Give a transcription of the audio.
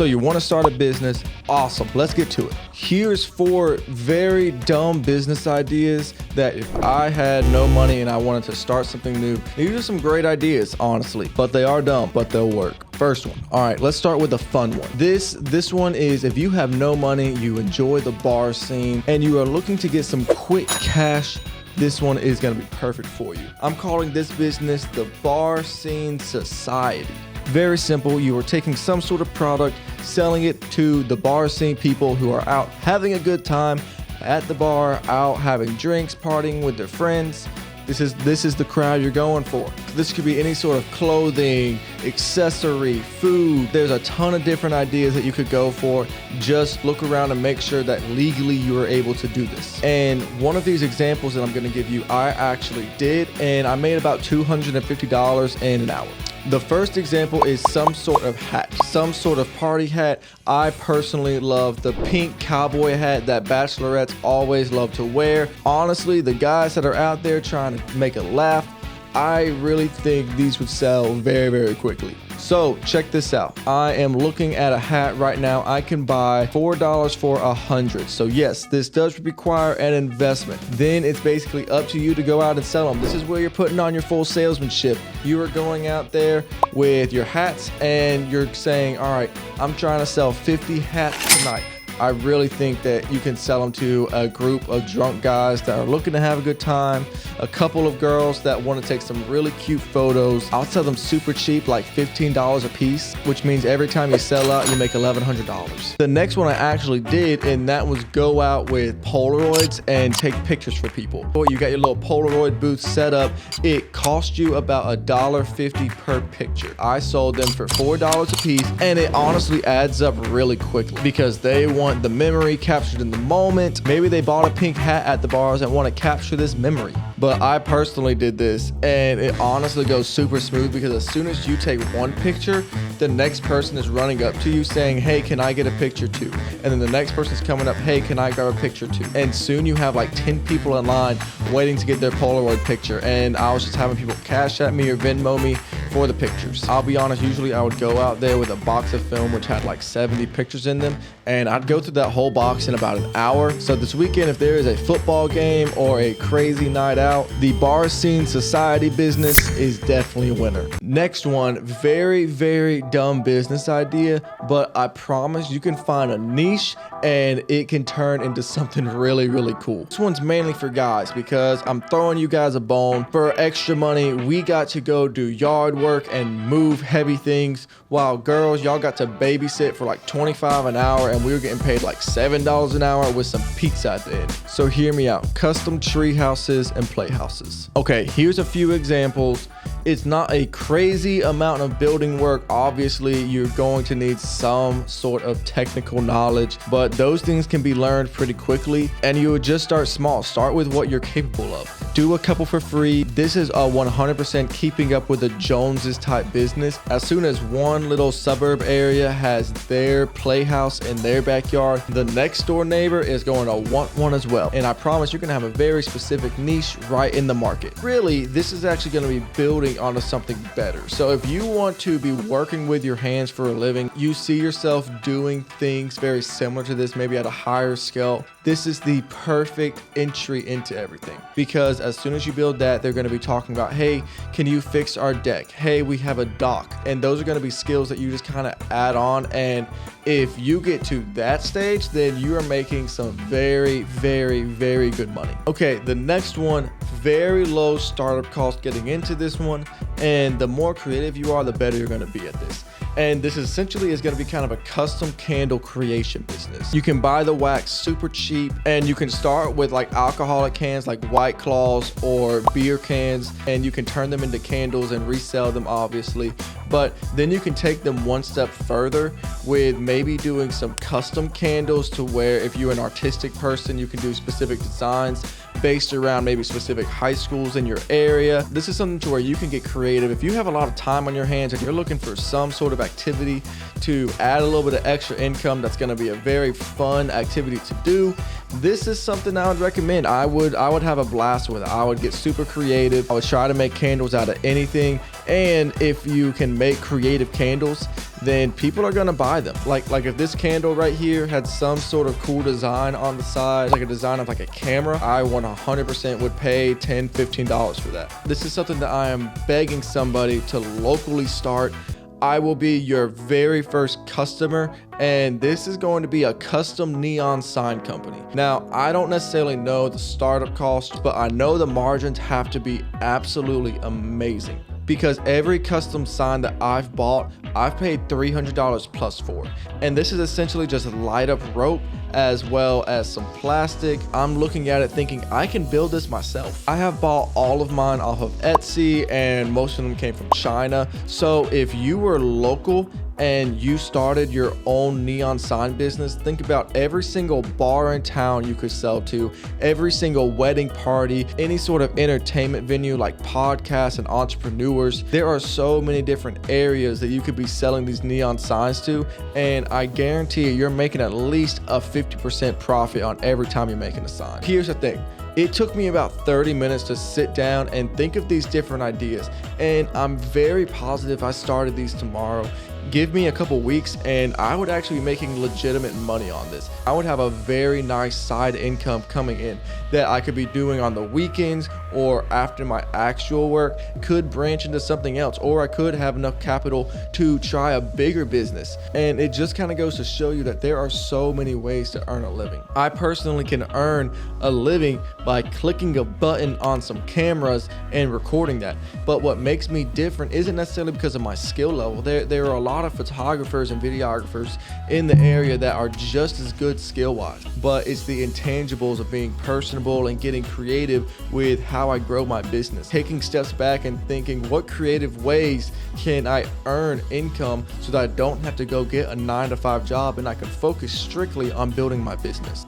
So you want to start a business? Awesome. Let's get to it. Here's 4 very dumb business ideas that if I had no money and I wanted to start something new, these are some great ideas, honestly, but they are dumb, but they'll work. First one. All right, let's start with the fun one. This one is if you have no money, you enjoy the bar scene, and you are looking to get some quick cash, this one is going to be perfect for you. I'm calling this business the Bar Scene Society. Very simple. You are taking some sort of product, selling it to the bar scene people who are out having a good time at the bar, out having drinks, partying with their friends. This is the crowd you're going for. This could be any sort of clothing, accessory, food. There's a ton of different ideas that you could go for. Just look around and make sure that legally you are able to do this. And one of these examples that I'm going to give you, I actually did, and I made about $250 in an hour. The first example is some sort of hat, some sort of party hat. I personally love the pink cowboy hat that bachelorettes always love to wear. Honestly, the guys that are out there trying to make a laugh, I really think these would sell very, very quickly. So check this out. I am looking at a hat right now. I can buy $4 for 100. So yes, this does require an investment. Then it's basically up to you to go out and sell them. This is where you're putting on your full salesmanship. You are going out there with your hats and you're saying, all right, I'm trying to sell 50 hats tonight. I really think that you can sell them to a group of drunk guys that are looking to have a good time, a couple of girls that want to take some really cute photos. I'll sell them super cheap, like $15 a piece, which means every time you sell out, you make $1,100. The next one I actually did, and that was go out with Polaroids and take pictures for people. You got your little Polaroid booth set up. It cost you about $1.50 per picture. I sold them for $4 a piece, and it honestly adds up really quickly because they want the memory captured in the moment. Maybe they bought a pink hat at the bars and want to capture this memory. But I personally did this, and it honestly goes super smooth because as soon as you take one picture, the next person is running up to you saying, hey, can I get a picture too? And then the next person's coming up, hey, can I grab a picture too? And soon you have like 10 people in line waiting to get their Polaroid picture. And I was just having people cash at me or Venmo me for the pictures. I'll be honest, usually I would go out there with a box of film which had like 70 pictures in them, and I'd go through that whole box in about an hour. So this weekend, if there is a football game or a crazy night out, the Bar Scene Society business is definitely a winner. Next one, very, very dumb business idea, but I promise you can find a niche and it can turn into something really, really cool. This one's mainly for guys because I'm throwing you guys a bone. For extra money, we got to go do yard work and move heavy things, while girls, y'all got to babysit for like $25 an hour, and we were getting paid like $7 an hour with some pizza at the end. So hear me out. Custom tree houses and playhouses. Okay, here's a few examples. It's not a crazy amount of building work. Obviously, you're going to need some sort of technical knowledge, but those things can be learned pretty quickly, and you would just start small. Start with what you're capable of. Do a couple for free. This is a 100% keeping up with the Joneses type business. As soon as one little suburb area has their playhouse in their backyard, the next door neighbor is going to want one as well. And I promise you're going to have a very specific niche right in the market. Really, this is actually going to be building onto something better. So if you want to be working with your hands for a living, you see yourself doing things very similar to this, maybe at a higher scale, this is the perfect entry into everything. Because as soon as you build that, they're going to be talking about, hey, can you fix our deck? Hey, we have a dock. And those are going to be skills that you just kind of add on. And if you get to that stage, then you are making some very, very, very good money. Okay, the next one, very low startup cost getting into this one. And the more creative you are, the better you're going to be at this. And this essentially is going to be kind of a custom candle creation business. You can buy the wax super cheap, and you can start with like alcoholic cans like White Claws or beer cans, and you can turn them into candles and resell them, obviously. But then you can take them one step further with maybe doing some custom candles, to where if you're an artistic person, you can do specific designs based around maybe specific high schools in your area. This is something to where you can get creative. If you have a lot of time on your hands and you're looking for some sort of activity to add a little bit of extra income, that's going to be a very fun activity to do. This is something I would recommend. I would have a blast with it. I would get super creative. I would try to make candles out of anything. And if you can make creative candles, then people are gonna buy them. Like if this candle right here had some sort of cool design on the side, like a design of like a camera, I 100% would pay $10, $15 for that. This is something that I am begging somebody to locally start. I will be your very first customer, and this is going to be a custom neon sign company. Now, I don't necessarily know the startup cost, but I know the margins have to be absolutely amazing, because every custom sign that I've bought, I've paid $300 plus for. And this is essentially just light up rope as well as some plastic. I'm looking at it thinking I can build this myself. I have bought all of mine off of Etsy, and most of them came from China. So if you were local and you started your own neon sign business, think about every single bar in town you could sell to, every single wedding party, any sort of entertainment venue like podcasts and entrepreneurs. There are so many different areas that you could be selling these neon signs to, and I guarantee you're making at least a 50% profit on every time you're making a sign. Here's the thing. It took me about 30 minutes to sit down and think of these different ideas, and I'm very positive I started these tomorrow. Give me a couple weeks and I would actually be making legitimate money on this. I would have a very nice side income coming in that I could be doing on the weekends or after my actual work, could branch into something else, or I could have enough capital to try a bigger business. And it just kind of goes to show you that there are so many ways to earn a living. I personally can earn a living by clicking a button on some cameras and recording that. But what makes me different isn't necessarily because of my skill level. There are a lot of photographers and videographers in the area that are just as good skill-wise, but it's the intangibles of being personable and getting creative with how I grow my business. Taking steps back and thinking, what creative ways can I earn income so that I don't have to go get a 9-to-5 job and I can focus strictly on building my business.